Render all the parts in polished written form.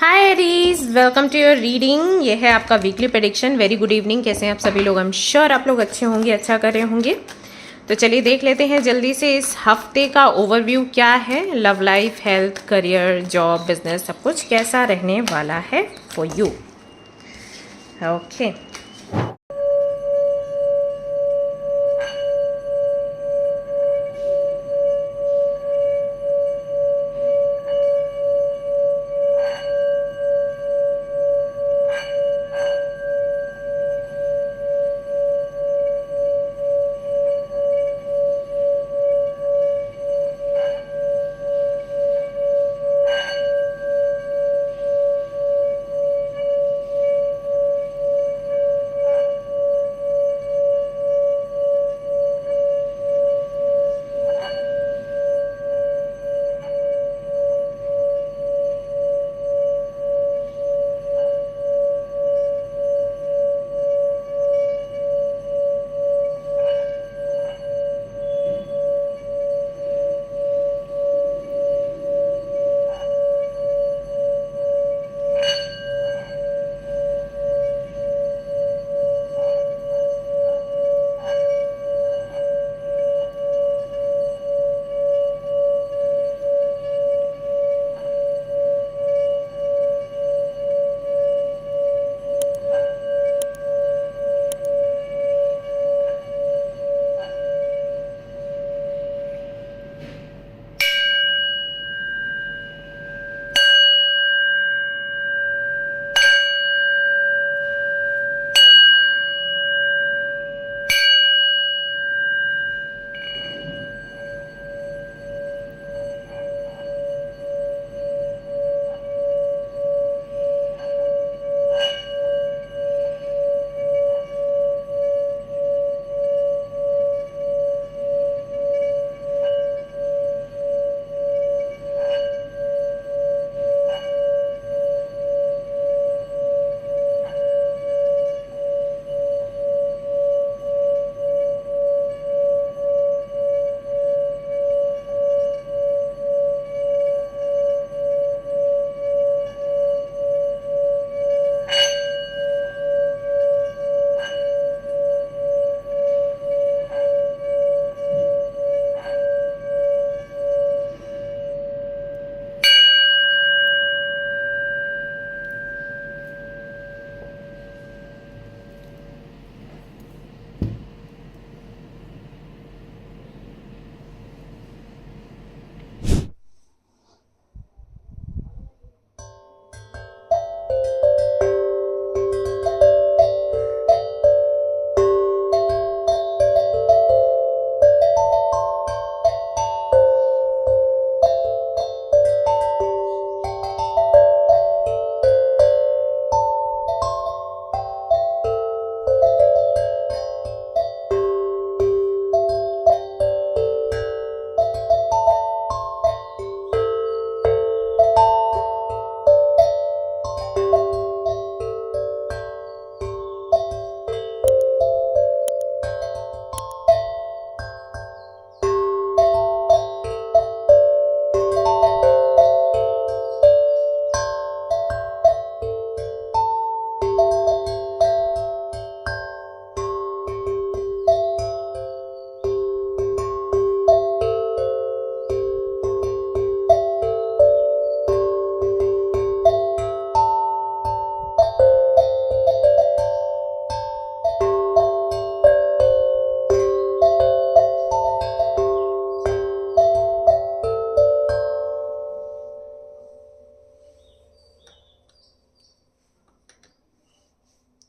Hi Aries, welcome to your reading. ये है आपका weekly prediction. Very good evening. कैसे हैं आप सभी लोग? आई एम श्योर आप लोग अच्छे होंगे, अच्छा कर रहे होंगे। तो चलिए देख लेते हैं जल्दी से इस हफ्ते का ओवरव्यू क्या है। Love life, health, career, job, business, सब कुछ कैसा रहने वाला है for you. Okay,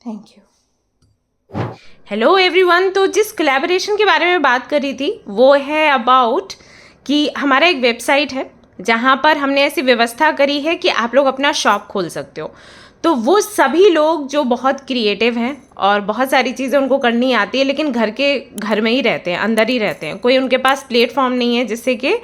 thank you. Hello everyone. तो जिस कोलैबोरेशन के बारे में बात कर रही थी वो है अबाउट कि हमारा एक वेबसाइट है जहाँ पर हमने ऐसी व्यवस्था करी है कि आप लोग अपना शॉप खोल सकते हो। तो वो सभी लोग जो बहुत क्रिएटिव हैं और बहुत सारी चीज़ें उनको करनी आती है लेकिन घर में ही रहते हैं, अंदर ही रहते हैं, कोई उनके पास प्लेटफॉर्म नहीं है जिससे कि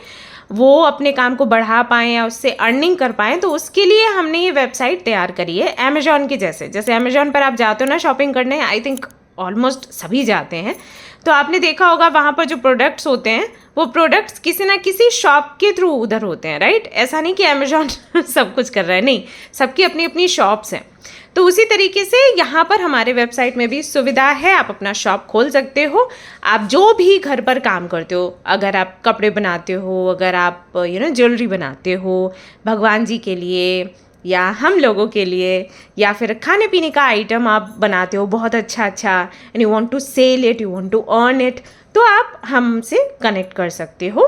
वो अपने काम को बढ़ा पाएँ या उससे अर्निंग कर पाएँ, तो उसके लिए हमने ये वेबसाइट तैयार करी है अमेजॉन की। जैसे अमेजॉन पर आप जाते हो ना शॉपिंग करने, आई थिंक ऑलमोस्ट सभी जाते हैं, तो आपने देखा होगा वहाँ पर जो प्रोडक्ट्स होते हैं वो प्रोडक्ट्स किसी ना किसी शॉप के थ्रू उधर होते हैं, राइट? ऐसा नहीं कि अमेजॉन सब कुछ कर रहा है, नहीं, सबकी अपनी अपनी शॉप्स हैं। तो उसी तरीके से यहाँ पर हमारे वेबसाइट में भी सुविधा है, आप अपना शॉप खोल सकते हो। आप जो भी घर पर काम करते हो, अगर आप कपड़े बनाते हो, अगर आप ज्वेलरी बनाते हो भगवान जी के लिए या हम लोगों के लिए, या फिर खाने पीने का आइटम आप बनाते हो बहुत अच्छा अच्छा, and you want to sell it, you want to earn it, तो आप हमसे कनेक्ट कर सकते हो,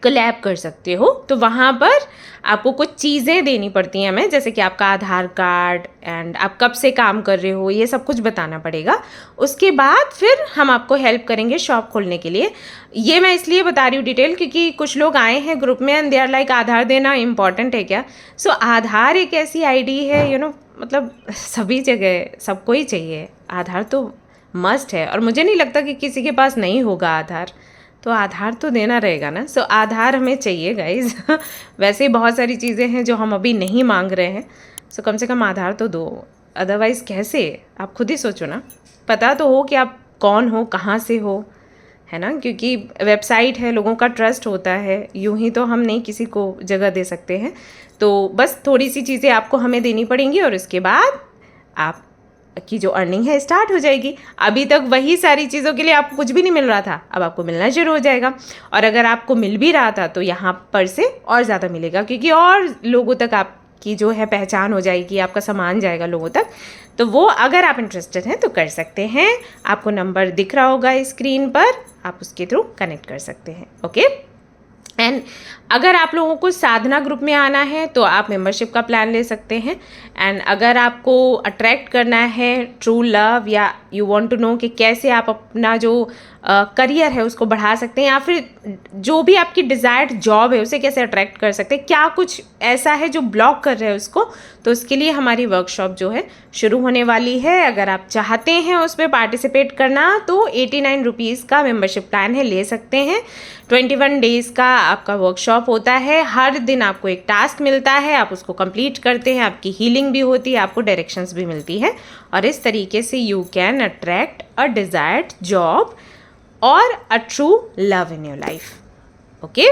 कोलैब कर सकते हो। तो वहाँ पर आपको कुछ चीज़ें देनी पड़ती हैं हमें, जैसे कि आपका आधार कार्ड एंड आप कब से काम कर रहे हो, ये सब कुछ बताना पड़ेगा। उसके बाद फिर हम आपको हेल्प करेंगे शॉप खोलने के लिए। ये मैं इसलिए बता रही हूँ डिटेल, क्योंकि कुछ लोग आए हैं ग्रुप में एंड दे आर लाइक आधार देना इम्पॉर्टेंट है क्या? सो आधार एक ऐसी आईडी है मतलब सभी जगह सबको ही चाहिए, आधार तो मस्ट है। और मुझे नहीं लगता कि किसी के पास नहीं होगा आधार, तो आधार तो देना रहेगा ना। सो आधार हमें चाहिए गाइज वैसे ही बहुत सारी चीज़ें हैं जो हम अभी नहीं मांग रहे हैं, सो कम से कम आधार तो दो, अदरवाइज़ कैसे? आप खुद ही सोचो ना, पता तो हो कि आप कौन हो, कहाँ से हो, है ना? क्योंकि वेबसाइट है, लोगों का ट्रस्ट होता है, यूं ही तो हम नहीं किसी को जगह दे सकते हैं। तो बस थोड़ी सी चीज़ें आपको हमें देनी पड़ेंगी और उसके बाद आप की जो अर्निंग है स्टार्ट हो जाएगी। अभी तक वही सारी चीज़ों के लिए आपको कुछ भी नहीं मिल रहा था, अब आपको मिलना शुरू हो जाएगा। और अगर आपको मिल भी रहा था तो यहाँ पर से और ज़्यादा मिलेगा, क्योंकि और लोगों तक आपकी जो है पहचान हो जाएगी, आपका सामान जाएगा लोगों तक। तो वो अगर आप इंटरेस्टेड हैं तो कर सकते हैं। आपको नंबर दिख रहा होगा स्क्रीन पर, आप उसके थ्रू कनेक्ट कर सकते हैं। ओके, एंड अगर आप लोगों को साधना ग्रुप में आना है तो आप मेंबरशिप का प्लान ले सकते हैं। एंड अगर आपको अट्रैक्ट करना है ट्रू लव, या यू वांट टू नो कि कैसे आप अपना जो करियर है उसको बढ़ा सकते हैं, या फिर जो भी आपकी डिज़ायर्ड जॉब है उसे कैसे अट्रैक्ट कर सकते हैं, क्या कुछ ऐसा है जो ब्लॉक कर रहे हैं उसको, तो उसके लिए हमारी वर्कशॉप जो है शुरू होने वाली है। अगर आप चाहते हैं उसमें पार्टिसिपेट करना तो 89 रुपीज़ का मेंबरशिप प्लान है, ले सकते हैं। 21 डेज़ का आपका वर्कशॉप होता है, हर दिन आपको एक टास्क मिलता है, आप उसको कंप्लीट करते हैं, आपकी हीलिंग भी होती है, आपको डायरेक्शंस भी मिलती है, और इस तरीके से you can attract a desired job और a true love in your life. Okay,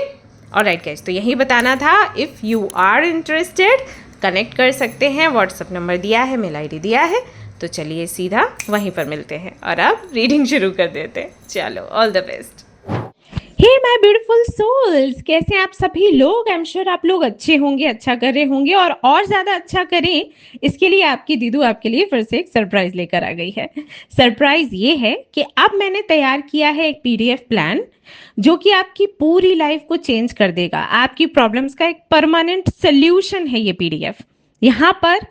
alright guys, तो यही बताना था। If you are interested connect कर सकते हैं, व्हाट्सअप नंबर दिया है, मेल आईडी दिया है, तो चलिए सीधा वहीं पर मिलते हैं और अब रीडिंग शुरू कर देते हैं। चलो, all the best. Hey my beautiful souls, कैसे आप सभी लोग? आई एम श्योर आप लोग अच्छे होंगे, अच्छा कर रहे होंगे, और ज़्यादा अच्छा करें इसके लिए आपकी दीदू आपके लिए फिर से एक सरप्राइज लेकर आ गई है। सरप्राइज ये है कि अब मैंने तैयार किया है एक पीडीएफ प्लान जो कि आपकी पूरी लाइफ को चेंज कर देगा। आपकी प्रॉब्लम्स का एक परमानेंट सोल्यूशन है ये पीडीएफ। यहाँ पर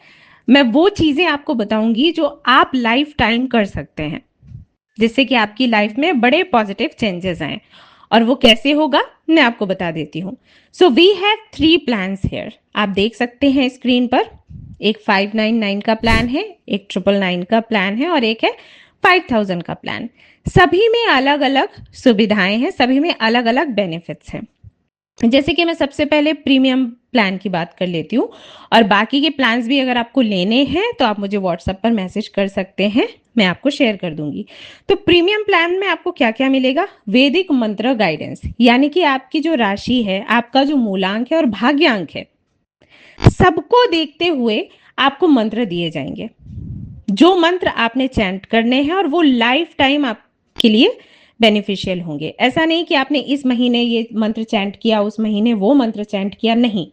मैं वो चीज़ें आपको बताऊंगी जो आप लाइफ टाइम कर सकते हैं, जिससे कि आपकी लाइफ में बड़े पॉजिटिव चेंजेस आए। और वो कैसे होगा मैं आपको बता देती हूँ। So we have 3 plans here, आप देख सकते हैं स्क्रीन पर। एक 599 का प्लान है, एक 999 का प्लान है, और एक है 5000 का प्लान। सभी में अलग अलग सुविधाएं हैं, सभी में अलग अलग बेनिफिट्स हैं। जैसे कि मैं सबसे पहले प्रीमियम प्लान की बात कर लेती हूँ, और बाकी के प्लान्स भी अगर आपको लेने हैं तो आप मुझे व्हाट्सएप पर मैसेज कर सकते हैं, मैं आपको शेयर कर दूंगी। तो प्रीमियम प्लान में आपको क्या क्या मिलेगा? वैदिक मंत्र गाइडेंस, यानी कि आपकी जो राशि है, आपका जो मूलांक है और भाग्यांक है, सबको देखते हुए आपको मंत्र दिए जाएंगे। जो मंत्र आपने चैंट करने हैं और वो लाइफ टाइम आपके लिए बेनिफिशियल होंगे। ऐसा नहीं कि आपने इस महीने ये मंत्र चैंट किया, उस महीने वो मंत्र चैंट किया, नहीं।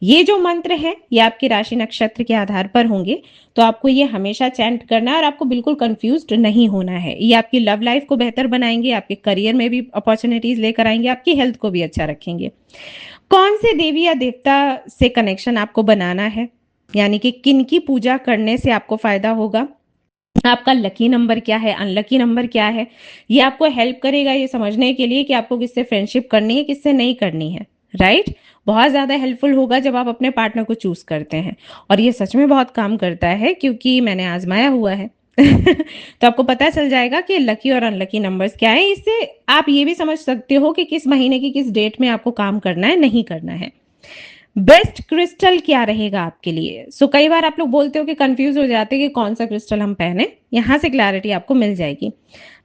ये जो मंत्र है ये आपके राशि नक्षत्र के आधार पर होंगे, तो आपको ये हमेशा चैंट करना है और आपको बिल्कुल कंफ्यूज्ड नहीं होना है। ये आपकी लव लाइफ को बेहतर बनाएंगे, आपके करियर में भी अपॉर्चुनिटीज लेकर आएंगे, आपकी हेल्थ को भी अच्छा रखेंगे। कौन से देवी या देवता से कनेक्शन आपको बनाना है, यानी कि किन की पूजा करने से आपको फायदा होगा, आपका लकी नंबर क्या है, अनलकी नंबर क्या है, ये आपको हेल्प करेगा ये समझने के लिए कि आपको किससे फ्रेंडशिप करनी है, किससे नहीं करनी है। राइट, बहुत ज़्यादा हेल्पफुल होगा जब आप अपने पार्टनर को चूज करते हैं, और ये सच में बहुत काम करता है क्योंकि मैंने आजमाया हुआ है तो आपको पता चल जाएगा कि लकी और अनलकी नंबर्स क्या है। इससे आप ये भी समझ सकते हो कि किस महीने की किस डेट में आपको काम करना है, नहीं करना है। बेस्ट क्रिस्टल क्या रहेगा आपके लिए? सो कई बार आप लोग बोलते हो कि कंफ्यूज हो जाते हैं कि कौन सा क्रिस्टल हम पहने, यहाँ से क्लैरिटी आपको मिल जाएगी।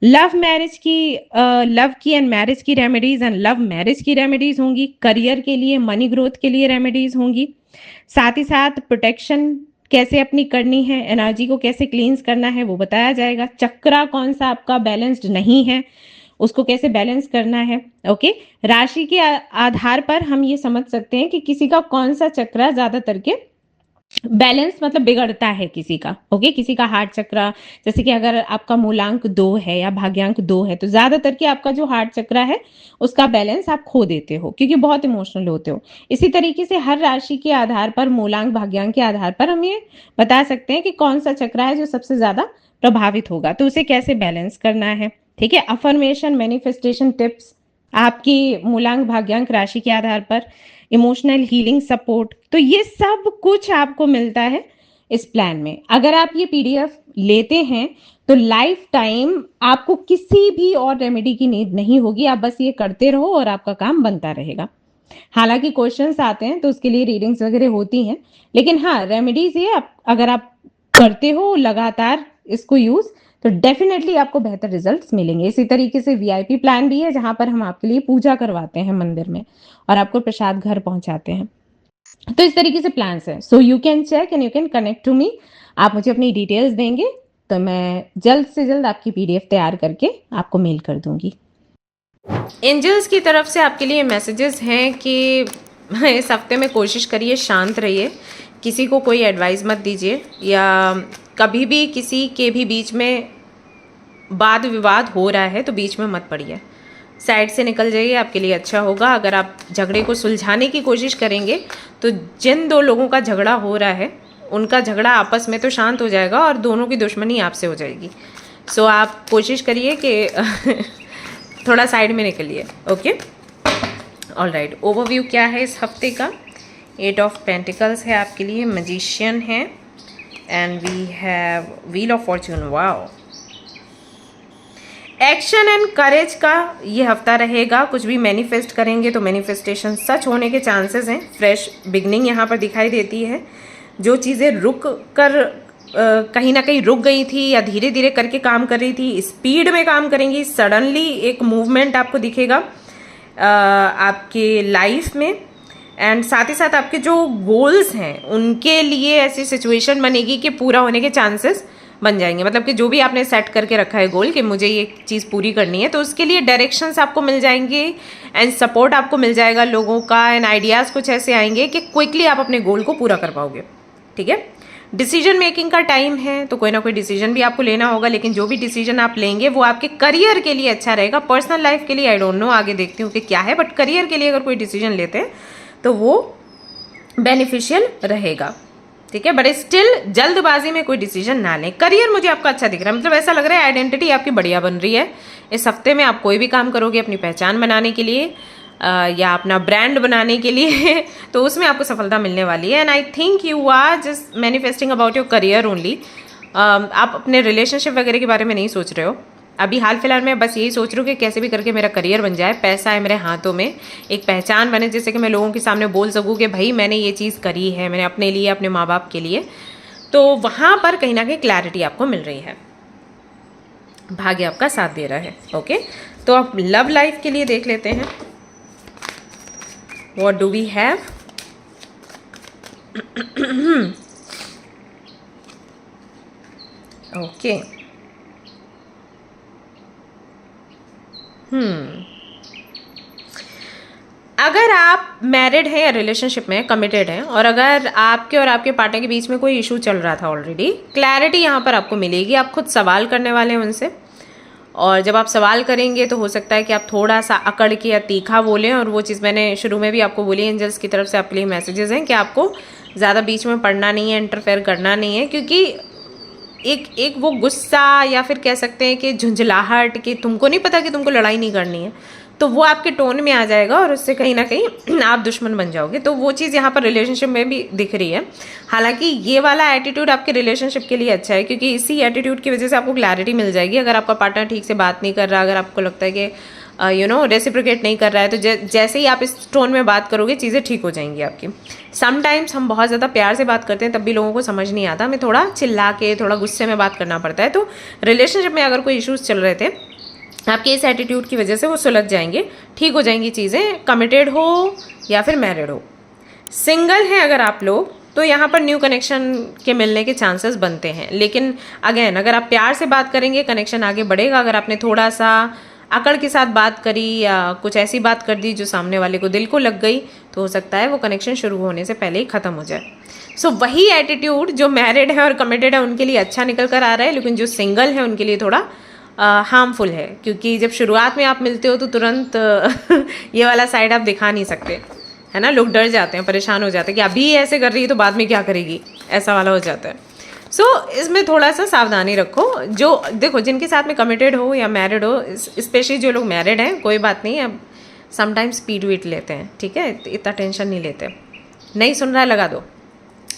लव की एंड मैरिज की रेमेडीज एंड लव मैरिज की रेमेडीज होंगी, करियर के लिए, मनी ग्रोथ के लिए रेमेडीज होंगी, साथ ही साथ प्रोटेक्शन कैसे अपनी करनी है, एनर्जी को कैसे क्लींस करना है वो बताया जाएगा, चक्रा कौन सा आपका बैलेंस्ड नहीं है उसको कैसे बैलेंस करना है। ओके, राशि के आधार पर हम ये समझ सकते हैं कि किसी का कौन सा चक्र ज्यादातर के बैलेंस मतलब बिगड़ता है किसी का। ओके, किसी का हार्ट चक्र, जैसे कि अगर आपका मूलांक 2 है या भाग्यांक 2 है तो ज्यादातर कि आपका जो हार्ट चक्र है उसका बैलेंस आप खो देते हो क्योंकि बहुत इमोशनल होते हो। इसी तरीके से हर राशि के आधार पर, मूलांक भाग्यांक के आधार पर हम ये बता सकते हैं कि कौन सा चक्र है जो सबसे ज्यादा प्रभावित होगा, तो उसे कैसे बैलेंस करना है। ठीक है, अफर्मेशन, मैनिफेस्टेशन टिप्स आपकी मूलांक भाग्यांक राशि के आधार पर, इमोशनल हीलिंग सपोर्ट, तो ये सब कुछ आपको मिलता है इस प्लान में। अगर आप ये पीडीएफ लेते हैं तो लाइफ टाइम आपको किसी भी और रेमेडी की नीड नहीं होगी, आप बस ये करते रहो और आपका काम बनता रहेगा। हालांकि क्वेश्चंस आते हैं तो उसके लिए रीडिंग्स वगैरह होती हैं, लेकिन हाँ रेमेडीज ये अगर आप करते हो लगातार इसको यूज तो डेफिनेटली आपको बेहतर रिजल्ट्स मिलेंगे। इसी तरीके से वीआईपी प्लान भी है जहां पर हम आपके लिए पूजा करवाते हैं मंदिर में और आपको प्रसाद घर पहुंचाते हैं। तो इस तरीके से प्लान्स है। So you can check and you can connect to me. आप मुझे अपनी डिटेल्स देंगे तो मैं जल्द से जल्द आपकी पीडीएफ तैयार करके आपको मेल कर दूंगी। एंजल्स की तरफ से आपके लिए मैसेजेस हैं कि इस हफ्ते में कोशिश करिए शांत रहिए, किसी को कोई एडवाइस मत दीजिए, या कभी भी किसी के भी बीच में वाद विवाद हो रहा है तो बीच में मत पड़िए, साइड से निकल जाइए, आपके लिए अच्छा होगा। अगर आप झगड़े को सुलझाने की कोशिश करेंगे तो जिन दो लोगों का झगड़ा हो रहा है उनका झगड़ा आपस में तो शांत हो जाएगा और दोनों की दुश्मनी आपसे हो जाएगी। सो आप कोशिश करिए कि थोड़ा साइड में निकलिए। Okay, all right. ओवरव्यू क्या है इस हफ्ते का? 8 ऑफ पेंटिकल्स है आपके लिए, मैजिशियन है and we have wheel of fortune. Wow, action and courage का ये हफ्ता रहेगा। कुछ भी मैनिफेस्ट करेंगे तो मैनिफेस्टेशन सच होने के चांसेस हैं। फ्रेश बिगनिंग यहाँ पर दिखाई देती है। जो चीज़ें रुक कर कहीं ना कहीं रुक गई थी या धीरे धीरे करके काम कर रही थी, स्पीड में काम करेंगी। सडनली एक मूवमेंट आपको दिखेगा आपके लाइफ में, एंड साथ ही साथ आपके जो गोल्स हैं उनके लिए ऐसी सिचुएशन बनेगी कि पूरा होने के चांसेस बन जाएंगे। मतलब कि जो भी आपने सेट करके रखा है गोल कि मुझे ये चीज़ पूरी करनी है, तो उसके लिए डायरेक्शंस आपको मिल जाएंगे एंड सपोर्ट आपको मिल जाएगा लोगों का, एंड आइडियाज़ कुछ ऐसे आएंगे कि क्विकली आप अपने गोल को पूरा कर पाओगे। ठीक है, डिसीजन मेकिंग का टाइम है तो कोई ना कोई डिसीजन भी आपको लेना होगा, लेकिन जो भी डिसीजन आप लेंगे वो आपके करियर के लिए अच्छा रहेगा। पर्सनल लाइफ के लिए आई डोंट नो, आगे देखती हूँ कि क्या है, बट करियर के लिए अगर कोई डिसीजन लेते हैं तो वो बेनिफिशियल रहेगा। ठीक है, बट स्टिल जल्दबाजी में कोई डिसीजन ना लें। करियर मुझे आपका अच्छा दिख रहा है, मतलब ऐसा लग रहा है आइडेंटिटी आपकी बढ़िया बन रही है। इस हफ्ते में आप कोई भी काम करोगे अपनी पहचान बनाने के लिए या अपना ब्रांड बनाने के लिए तो उसमें आपको सफलता मिलने वाली है। And I think you are just manifesting about your career only. आप अपने रिलेशनशिप वगैरह के बारे में नहीं सोच रहे हो अभी। हाल फिलहाल में बस यही सोच रही हूँ कि कैसे भी करके मेरा करियर बन जाए, पैसा है मेरे हाथों में, एक पहचान बने जिससे कि मैं लोगों के सामने बोल सकूँ कि भाई मैंने ये चीज़ करी है, मैंने अपने लिए, अपने माँ बाप के लिए। तो वहाँ पर कहीं ना कहीं क्लैरिटी आपको मिल रही है, भाग्य आपका साथ दे रहा है। ओके, तो आप लव लाइफ के लिए देख लेते हैं। What do we have? Okay. अगर आप मैरिड हैं या रिलेशनशिप में कमिटेड हैं और अगर आपके और आपके पार्टनर के बीच में कोई इशू चल रहा था ऑलरेडी, क्लैरिटी यहाँ पर आपको मिलेगी। आप खुद सवाल करने वाले हैं उनसे, और जब आप सवाल करेंगे तो हो सकता है कि आप थोड़ा सा अकड़ के या तीखा बोलें। और वो चीज़ मैंने शुरू में भी आपको बोली, एंजल्स की तरफ से आपके लिए मैसेजेस हैं कि आपको ज़्यादा बीच में पड़ना नहीं है, इंटरफेयर करना नहीं है, क्योंकि एक वो गुस्सा या फिर कह सकते हैं कि झुंझलाहट कि तुमको नहीं पता कि तुमको लड़ाई नहीं करनी है, तो वो आपके टोन में आ जाएगा और उससे कहीं ना कहीं आप दुश्मन बन जाओगे। तो वो चीज़ यहाँ पर रिलेशनशिप में भी दिख रही है। हालांकि ये वाला एटीट्यूड आपके रिलेशनशिप के लिए अच्छा है, क्योंकि इसी एटीट्यूड की वजह से आपको क्लैरिटी मिल जाएगी। अगर आपका पार्टनर ठीक से बात नहीं कर रहा, अगर आपको लगता है कि रेसिप्रोकेट नहीं कर रहा है, तो जैसे ही आप इस टोन में बात करोगे चीज़ें ठीक हो जाएंगी आपकी। समटाइम्स हम बहुत ज़्यादा प्यार से बात करते हैं तब भी लोगों को समझ नहीं आता, हमें थोड़ा चिल्ला के थोड़ा गुस्से में बात करना पड़ता है। तो रिलेशनशिप में अगर कोई इश्यूज़ चल रहे थे आपके इस एटीट्यूड की वजह से वो सुलझ जाएंगे, ठीक हो जाएंगी चीज़ें, कमिटेड हो या फिर मैरिड हो। सिंगल हैं अगर आप लोग तो यहाँ पर न्यू कनेक्शन के मिलने के चांसेस बनते हैं, लेकिन अगेन अगर आप प्यार से बात करेंगे कनेक्शन आगे बढ़ेगा। अगर आपने थोड़ा सा अकड़ के साथ बात करी या कुछ ऐसी बात कर दी जो सामने वाले को दिल को लग गई, तो हो सकता है वो कनेक्शन शुरू होने से पहले ही ख़त्म हो जाए। सो वही एटीट्यूड जो मैरिड है और कमिटेड है उनके लिए अच्छा निकल कर आ रहा है, लेकिन जो सिंगल है उनके लिए थोड़ा हार्मफुल है, क्योंकि जब शुरुआत में आप मिलते हो तो तुरंत ये वाला साइड आप दिखा नहीं सकते, है ना। लोग डर जाते हैं, परेशान हो जाते हैं कि अभी ऐसे कर रही है तो बाद में क्या करेगी, ऐसा वाला हो जाता है। सो इसमें थोड़ा सा सावधानी रखो। जो देखो जिनके साथ में कमिटेड हो या मैरिड हो, स्पेशली जो लोग मैरिड हैं, कोई बात नहीं, अब समटाइम्स स्पीड वीट लेते हैं, ठीक है, इतना टेंशन नहीं लेते, नहीं सुन रहा है लगा दो।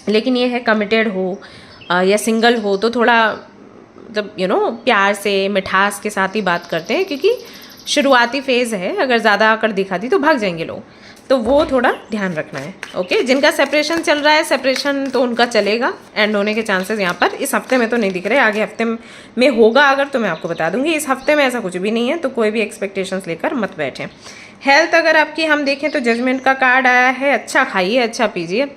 लेकिन ये है कमिटेड हो या सिंगल हो तो थोड़ा जब प्यार से मिठास के साथ ही बात करते हैं, क्योंकि शुरुआती फेज़ है, अगर ज़्यादा आकर दिखा दी तो भाग जाएंगे लोग, तो वो थोड़ा ध्यान रखना है। ओके, जिनका सेपरेशन चल रहा है, सेपरेशन तो उनका चलेगा, एंड होने के चांसेस यहाँ पर इस हफ्ते में तो नहीं दिख रहे, आगे हफ्ते में होगा अगर तो मैं आपको बता दूंगी। इस हफ्ते में ऐसा कुछ भी नहीं है, तो कोई भी एक्सपेक्टेशंस लेकर मत बैठें। हेल्थ अगर आपकी हम देखें तो जजमेंट का कार्ड आया है, अच्छा खाइए, अच्छा पीजिए,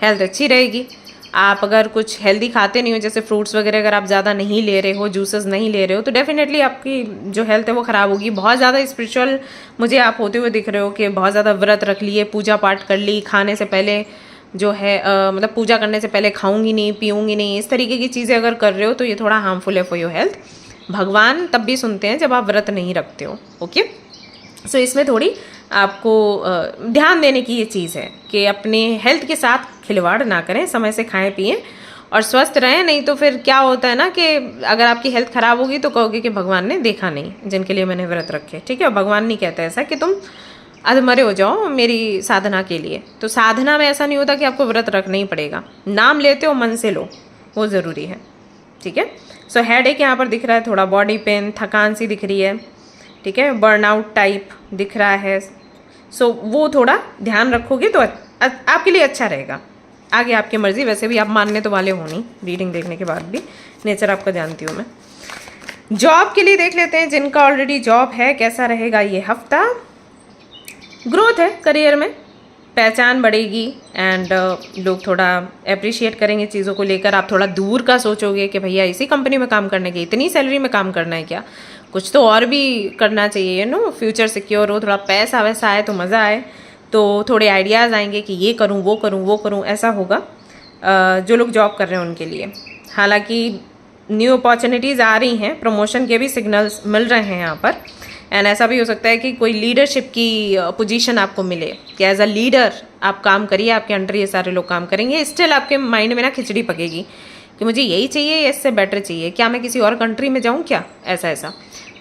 हेल्थ अच्छी रहेगी। आप अगर कुछ हेल्दी खाते नहीं हो, जैसे फ्रूट्स वगैरह अगर आप ज़्यादा नहीं ले रहे हो, जूसेस नहीं ले रहे हो, तो डेफिनेटली आपकी जो हेल्थ है वो ख़राब होगी। बहुत ज़्यादा स्पिरिचुअल मुझे आप होते हुए दिख रहे हो कि बहुत ज़्यादा व्रत रख लिए, पूजा पाठ कर ली, खाने से पहले जो है मतलब पूजा करने से पहले खाऊंगी नहीं, पीऊँगी नहीं, इस तरीके की चीज़ें अगर कर रहे हो तो ये थोड़ा हार्मफुल है फॉर योर हेल्थ। भगवान तब भी सुनते हैं जब आप व्रत नहीं रखते हो। ओके, सो इसमें थोड़ी आपको ध्यान देने की ये चीज़ है कि अपने हेल्थ के साथ खिलवाड़ ना करें, समय से खाएं पिएं और स्वस्थ रहें। नहीं तो फिर क्या होता है ना कि अगर आपकी हेल्थ ख़राब होगी तो कहोगे कि भगवान ने देखा नहीं जिनके लिए मैंने व्रत रखे, ठीक है। और भगवान नहीं कहता ऐसा कि तुम अधमरे हो जाओ मेरी साधना के लिए। तो साधना में ऐसा नहीं होता कि आपको व्रत रखना ही पड़ेगा, नाम लेते हो मन से लो, वो ज़रूरी है, ठीक है। सो हेडेक यहाँ पर दिख रहा है, थोड़ा बॉडी पेन, थकान सी दिख रही है, ठीक है, बर्नआउट टाइप दिख रहा है। सो वो थोड़ा ध्यान रखोगे तो आपके लिए अच्छा रहेगा। आगे आपकी मर्ज़ी, वैसे भी आप मानने तो वाले हो नहीं, रीडिंग देखने के बाद भी नेचर आपका जानती हूँ मैं। जॉब के लिए देख लेते हैं, जिनका ऑलरेडी जॉब है कैसा रहेगा ये हफ्ता। ग्रोथ है करियर में, पहचान बढ़ेगी एंड लोग थोड़ा अप्रिशिएट करेंगे चीज़ों को लेकर। आप थोड़ा दूर का सोचोगे कि भैया इसी कंपनी में काम करने के, इतनी सैलरी में काम करना है क्या, कुछ तो और भी करना चाहिए, फ्यूचर सिक्योर हो, थोड़ा पैसा वैसा आए तो मज़ा आए, तो थोड़े आइडियाज़ आएंगे कि ये करूँ वो करूँ वो करूँ, ऐसा होगा जो लोग जॉब कर रहे हैं उनके लिए। हालांकि न्यू अपॉर्चुनिटीज़ आ रही हैं, प्रमोशन के भी सिग्नल्स मिल रहे हैं यहाँ पर, एंड ऐसा भी हो सकता है कि कोई लीडरशिप की पोजीशन आपको मिले कि एज अ लीडर आप काम करिए, आपके अंडर ये सारे लोग काम करेंगे। स्टिल आपके माइंड में ना खिचड़ी पकेगी कि मुझे यही चाहिए या इससे बेटर चाहिए, क्या मैं किसी और कंट्री में जाऊँ क्या, ऐसा।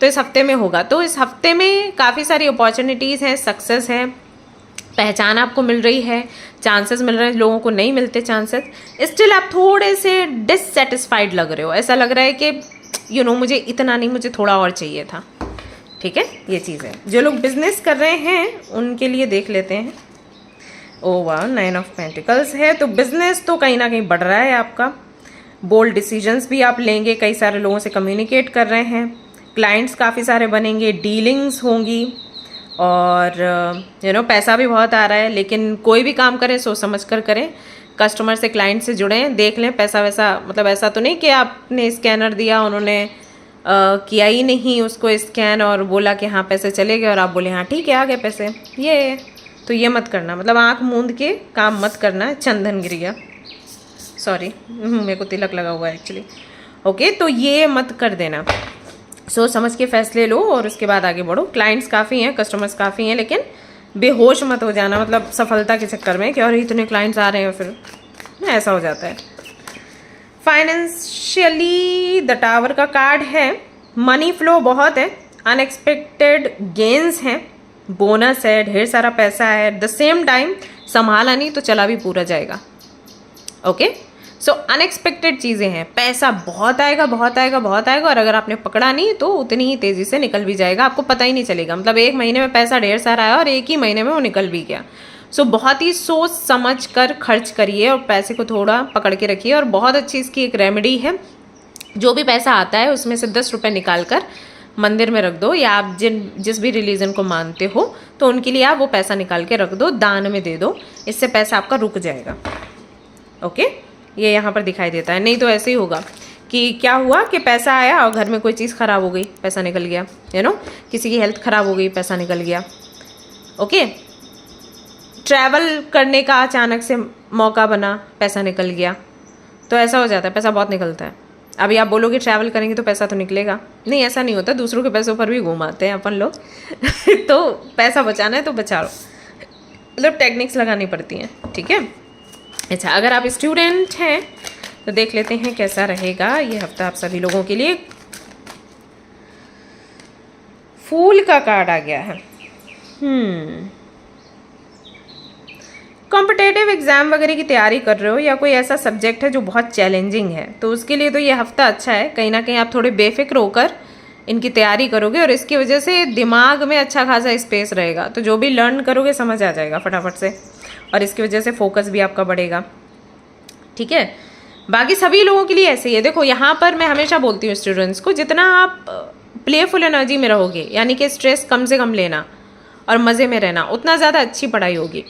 तो इस हफ्ते में होगा, तो इस हफ्ते में काफ़ी सारी अपॉर्चुनिटीज़ हैं, सक्सेस है, पहचान आपको मिल रही है, चांसेस मिल रहे हैं, लोगों को नहीं मिलते चांसेस। स्टिल आप थोड़े से डिससेटिस्फाइड लग रहे हो, ऐसा लग रहा है कि मुझे इतना नहीं, मुझे थोड़ा और चाहिए था, ठीक है, ये चीज़ है। जो लोग बिजनेस कर रहे हैं उनके लिए देख लेते हैं। ओ वाह, 9 ऑफ पेंटिकल्स है, तो बिजनेस तो कहीं ना कहीं बढ़ रहा है आपका, बोल्ड डिसीजंस भी आप लेंगे, कई सारे लोगों से कम्युनिकेट कर रहे हैं, क्लाइंट्स काफ़ी सारे बनेंगे, डीलिंग्स होंगी और पैसा भी बहुत आ रहा है। लेकिन कोई भी काम करें सोच समझ कर करें, कस्टमर से क्लाइंट से जुड़ें, देख लें पैसा वैसा, मतलब ऐसा तो नहीं कि आपने स्कैनर दिया, उन्होंने किया ही नहीं उसको स्कैन और बोला कि हाँ पैसे चले गए और आप बोले हाँ ठीक है आ गए पैसे, ये मत करना, मतलब आँख मूंद के काम मत करना। चंदन गिर गया, सॉरी मेरे को तिलक लगा हुआ है एक्चुअली। ओके, तो ये मत कर देना, सोच समझ के फैसले लो और उसके बाद आगे बढ़ो। क्लाइंट्स काफ़ी हैं, कस्टमर्स काफ़ी हैं, लेकिन बेहोश मत हो जाना, मतलब सफलता के चक्कर में कि और इतने क्लाइंट्स आ रहे हैं, फिर ऐसा हो जाता है। फाइनेंशियली द टावर का कार्ड है, मनी फ्लो बहुत है, अनएक्सपेक्टेड गेन्स हैं, बोनस है, ढेर सारा पैसा है। एट द सेम टाइम संभाला नहीं तो चला भी पूरा जाएगा। ओके, सो अनएक्सपेक्टेड चीज़ें हैं, पैसा बहुत आएगा बहुत आएगा बहुत आएगा, और अगर आपने पकड़ा नहीं तो उतनी ही तेज़ी से निकल भी जाएगा, आपको पता ही नहीं चलेगा। मतलब 1 महीने में पैसा ढेर सारा आया और 1 ही महीने में वो निकल भी गया। सो बहुत ही सोच समझ कर खर्च करिए और पैसे को थोड़ा पकड़ के रखिए। और बहुत अच्छी इसकी एक रेमेडी है, जो भी पैसा आता है उसमें से 10 रुपये निकाल कर मंदिर में रख दो, या आप जिस भी रिलीजन को मानते हो तो उनके लिए आप वो पैसा निकाल के रख दो, दान में दे दो, इससे पैसा आपका रुक जाएगा। ओके, ये यहाँ पर दिखाई देता है। नहीं तो ऐसे ही होगा कि क्या हुआ कि पैसा आया और घर में कोई चीज़ ख़राब हो गई, पैसा निकल गया, किसी की हेल्थ ख़राब हो गई, पैसा निकल गया। ओके, ट्रैवल करने का अचानक से मौका बना, पैसा निकल गया। तो ऐसा हो जाता है, पैसा बहुत निकलता है। अभी आप बोलोगे ट्रैवल करेंगे तो पैसा तो निकलेगा, नहीं, ऐसा नहीं होता, दूसरों के पैसों पर भी घूमाते हैं अपन लोग तो पैसा बचाना है तो बचा लो, मतलब टेक्निक्स लगानी पड़ती हैं, ठीक है। अच्छा, अगर आप स्टूडेंट हैं तो देख लेते हैं कैसा रहेगा ये हफ्ता आप सभी लोगों के लिए। फूल का कार्ड आ गया है। कॉम्पिटेटिव एग्ज़ाम वगैरह की तैयारी कर रहे हो या कोई ऐसा सब्जेक्ट है जो बहुत चैलेंजिंग है, तो उसके लिए तो ये हफ्ता अच्छा है। कहीं ना कहीं आप थोड़े बेफिक्र होकर इनकी तैयारी करोगे और इसकी वजह से दिमाग में अच्छा खासा स्पेस रहेगा, तो जो भी लर्न करोगे समझ आ जाएगा फटाफट से, और इसकी वजह से फोकस भी आपका बढ़ेगा, ठीक है। बाकी सभी लोगों के लिए ऐसे ही है। देखो, यहाँ पर मैं हमेशा बोलती हूँ स्टूडेंट्स को, जितना आप प्लेफुल एनर्जी में रहोगे, यानी कि स्ट्रेस कम से कम लेना और मज़े में रहना, उतना ज़्यादा अच्छी पढ़ाई होगी।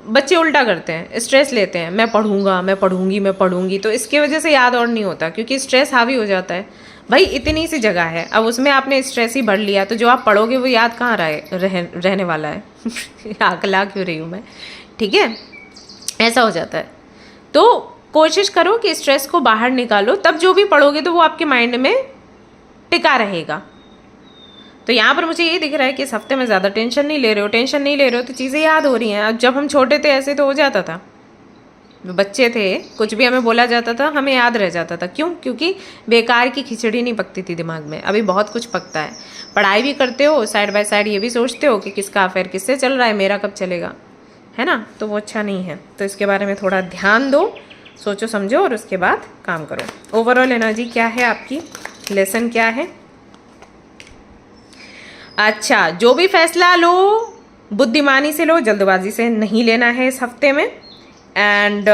बच्चे उल्टा करते हैं, स्ट्रेस लेते हैं, मैं पढ़ूंगा, मैं पढ़ूंगी, मैं पढ़ूंगी, तो इसकी वजह से याद और नहीं होता, क्योंकि स्ट्रेस हावी हो जाता है। भाई इतनी सी जगह है, अब उसमें आपने स्ट्रेस ही भर लिया, तो जो आप पढ़ोगे वो याद कहाँ रहने वाला है आकला क्यों रही हूँ मैं, ठीक है, ऐसा हो जाता है। तो कोशिश करो कि स्ट्रेस को बाहर निकालो, तब जो भी पढ़ोगे तो वो आपके माइंड में टिका रहेगा। तो यहाँ पर मुझे ये दिख रहा है कि इस हफ्ते में ज़्यादा टेंशन नहीं ले रहे हो तो चीज़ें याद हो रही हैं। अब जब हम छोटे थे ऐसे तो हो जाता था, बच्चे थे, कुछ भी हमें बोला जाता था हमें याद रह जाता था। क्यों? क्योंकि बेकार की खिचड़ी नहीं पकती थी दिमाग में। अभी बहुत कुछ पकता है, पढ़ाई भी करते हो, साइड बाय साइड ये भी सोचते हो कि किसका अफेयर किससे चल रहा है, मेरा कब चलेगा, है ना, तो वो अच्छा नहीं है। तो इसके बारे में थोड़ा ध्यान दो, सोचो समझो और उसके बाद काम करो। ओवरऑल एनर्जी क्या है आपकी, लेसन क्या है। अच्छा, जो भी फैसला लो बुद्धिमानी से लो, जल्दबाजी से नहीं लेना है इस हफ्ते में। एंड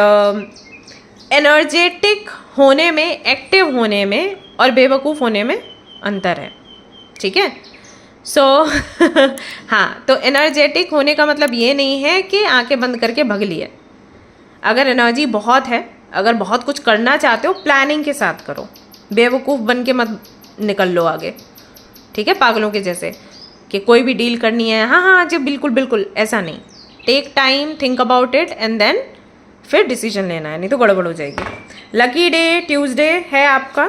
एनर्जेटिक होने में, एक्टिव होने में और बेवकूफ़ होने में अंतर है, ठीक है। सो हाँ, तो एनर्जेटिक होने का मतलब ये नहीं है कि आंखें बंद करके भग लिए। अगर एनर्जी बहुत है, अगर बहुत कुछ करना चाहते हो, प्लानिंग के साथ करो, बेवकूफ़ बन के मत निकल लो आगे, ठीक है, पागलों के जैसे कि कोई भी डील करनी है, हाँ हाँ जी बिल्कुल बिल्कुल, ऐसा नहीं। Take time, think about it and then फिर डिसीजन लेना है, नहीं तो गड़बड़ हो जाएगी। लकी डे ट्यूसडे है आपका,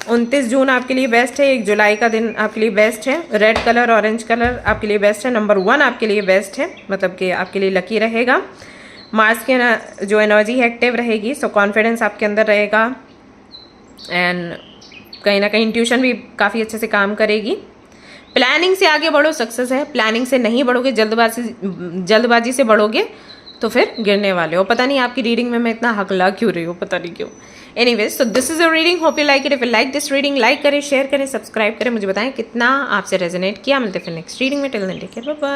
29 जून आपके लिए बेस्ट है, 1 जुलाई का दिन आपके लिए बेस्ट है। रेड कलर, ऑरेंज कलर आपके लिए बेस्ट है। नंबर 1 आपके लिए बेस्ट है, मतलब कि आपके लिए लकी रहेगा। मार्स की जो एनर्जी है एक्टिव रहेगी, सो कॉन्फिडेंस आपके अंदर रहेगा एंड कहीं ना कहीं इंट्यूशन भी काफ़ी अच्छे से काम करेगी। प्लानिंग से आगे बढ़ो, सक्सेस है। प्लानिंग से नहीं बढ़ोगे, जल्दबाजी से बढ़ोगे तो फिर गिरने वाले हो। पता नहीं आपकी रीडिंग में मैं इतना हकला क्यों रही हूँ, पता नहीं क्यों। Anyways, so this is a reading, hope you like it. If you like this reading, like करें, शेयर करें, सब्सक्राइब करें, मुझे बताएं कितना आपसे रेजोनेट किया। मिलते फिर नेक्स्ट रीडिंग में, till then take care, bye bye.